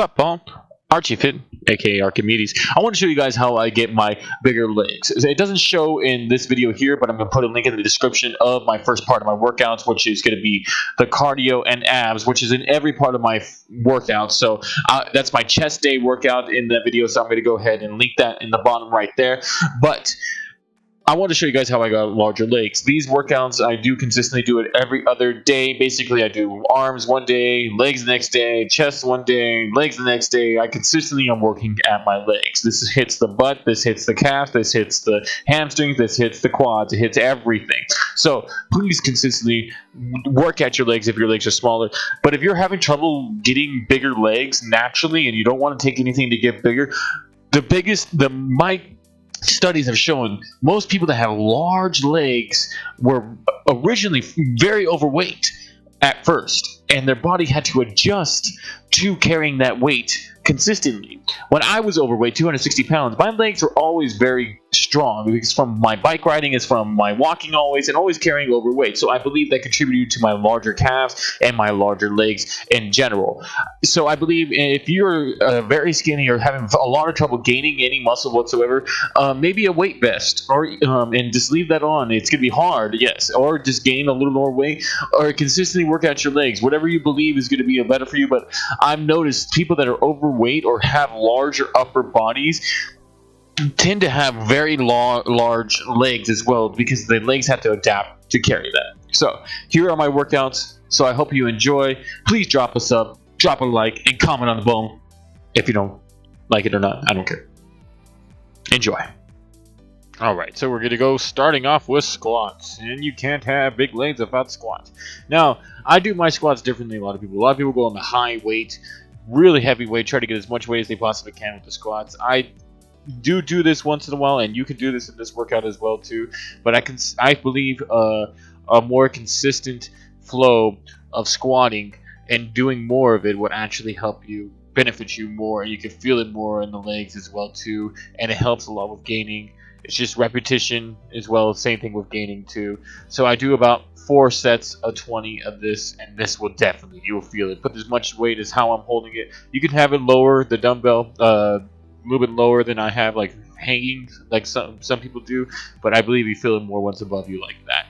Sup, Paul? Archie Fit, aka Archimedes. I want to show you guys how I get my bigger legs. It doesn't show in this video here, but I'm going to put a link in the description of my first part of my workouts, which is going to be the cardio and abs, which is in every part of my workout. So that's my chest day workout in that video, so I'm going to go ahead and link that in the bottom right there. But I want to show you guys how I got larger legs. These workouts, I do consistently do it every other day. Basically, I do arms one day, legs the next day, chest one day, legs the next day. I consistently am working at my legs. This hits the butt, this hits the calf, this hits the hamstrings, this hits the quads, it hits everything. So please consistently work at your legs if your legs are smaller. But if you're having trouble getting bigger legs naturally and you don't want to take anything to get bigger, my studies have shown most people that have large legs were originally very overweight at first, and their body had to adjust to carrying that weight consistently. When I was overweight, 260 pounds, my legs were always very strong. It's from my bike riding, it's from my walking always, and always carrying overweight. So I believe that contributed to my larger calves and my larger legs in general. So I believe if you're very skinny or having a lot of trouble gaining any muscle whatsoever, maybe a weight vest, or and just leave that on. It's gonna be hard, yes, or just gain a little more weight, or consistently work out your legs. Whatever you believe is gonna be better for you. But I've noticed people that are overweight or have larger upper bodies tend to have very large legs as well, because the legs have to adapt to carry that. So here are my workouts. So I hope you enjoy. Please drop a sub, drop a like, and comment on the bone if you don't like it or not. I don't care. Enjoy. Alright, so we're going to go starting off with squats. And you can't have big legs without squats. Now, I do my squats differently than a lot of people. A lot of people go on the high weight, really heavy weight, try to get as much weight as they possibly can with the squats. I do this once in a while, and you can do this in this workout as well too. But I believe a more consistent flow of squatting and doing more of it would actually help you, benefit you more, and you can feel it more in the legs as well too. And it helps a lot with gaining. It's just repetition as well. Same thing with gaining too. So I do about 4 sets of 20 of this, and this will definitely, you will feel it. Put as much weight as how I'm holding it. You can have it lower, the dumbbell, a little bit lower than I have, like hanging, like some people do. But I believe you feel it more once above you like that.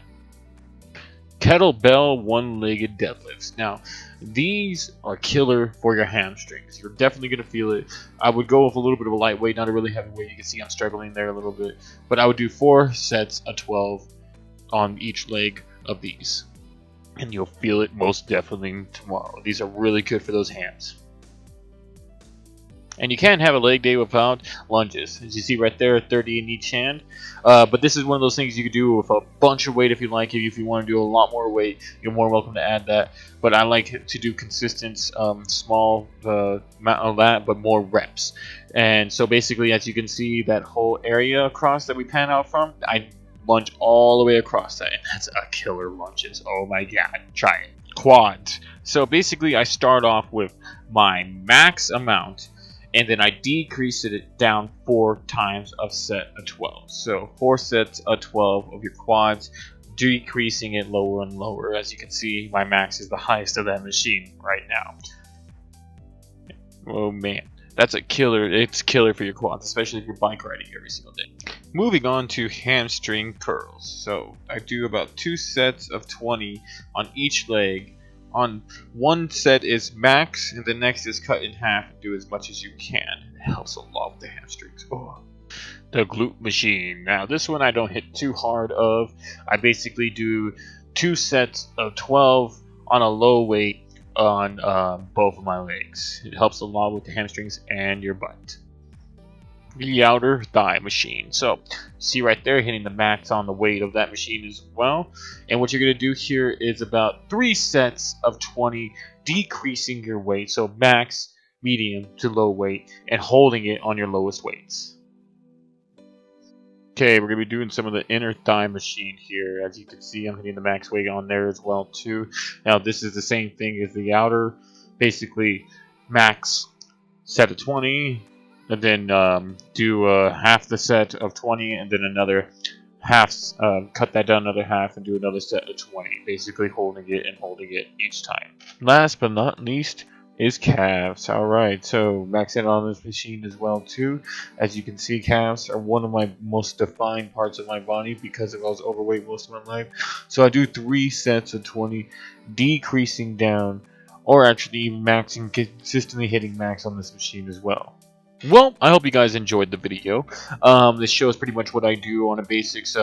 Kettlebell one-legged deadlifts. Now, these are killer for your hamstrings. You're definitely going to feel it. I would go with a little bit of a lightweight, not a really heavy weight. You can see I'm struggling there a little bit. But I would do 4 sets of 12 on each leg of these. And you'll feel it most definitely tomorrow. These are really good for those hams. And you can't have a leg day without lunges. As you see right there, 30 in each hand. But this is one of those things you can do with a bunch of weight if you like it. If you want to do a lot more weight, you're more welcome to add that. But I like to do consistent, small amount of that, but more reps. And so basically, as you can see, that whole area across that we pan out from, I lunge all the way across that. And that's a killer lunges. Oh my god, try it. Quads. So basically, I start off with my max amount, and then I decrease it down 4 times a set of 12. So 4 sets of 12 of your quads, decreasing it lower and lower. As you can see, my max is the highest of that machine right now. Oh man, that's a killer. It's killer for your quads, especially if you're bike riding every single day. Moving on to hamstring curls. So I do about 2 sets of 20 on each leg. On one set is max, and the next is cut in half and do as much as you can. It helps a lot with the hamstrings. Oh. The glute machine. Now this one I don't hit too hard of. I basically do 2 sets of 12 on a low weight on both of my legs. It helps a lot with the hamstrings and your butt. The outer thigh machine. So see right there, hitting the max on the weight of that machine as well. And what you're going to do here is about 3 sets of 20, decreasing your weight. So max, medium to low weight, and holding it on your lowest weights. Okay, we're going to be doing some of the inner thigh machine here. As you can see, I'm hitting the max weight on there as well too. Now this is the same thing as the outer. Basically max set of 20, and then do half the set of 20, and then another half, cut that down another half, and do another set of 20. Basically holding it and holding it each time. Last but not least is calves. Alright, so maxing on this machine as well too. As you can see, calves are one of my most defined parts of my body because I was overweight most of my life. So I do 3 sets of 20, decreasing down, or actually maxing, consistently hitting max on this machine as well. Well, I hope you guys enjoyed the video. This shows pretty much what I do on a basics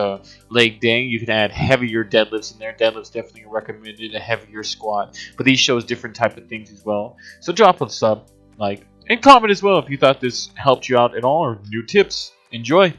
leg day. You can add heavier deadlifts in there. Deadlifts definitely recommended, a heavier squat. But these shows different type of things as well. So drop a sub, like, and comment as well if you thought this helped you out at all or new tips. Enjoy!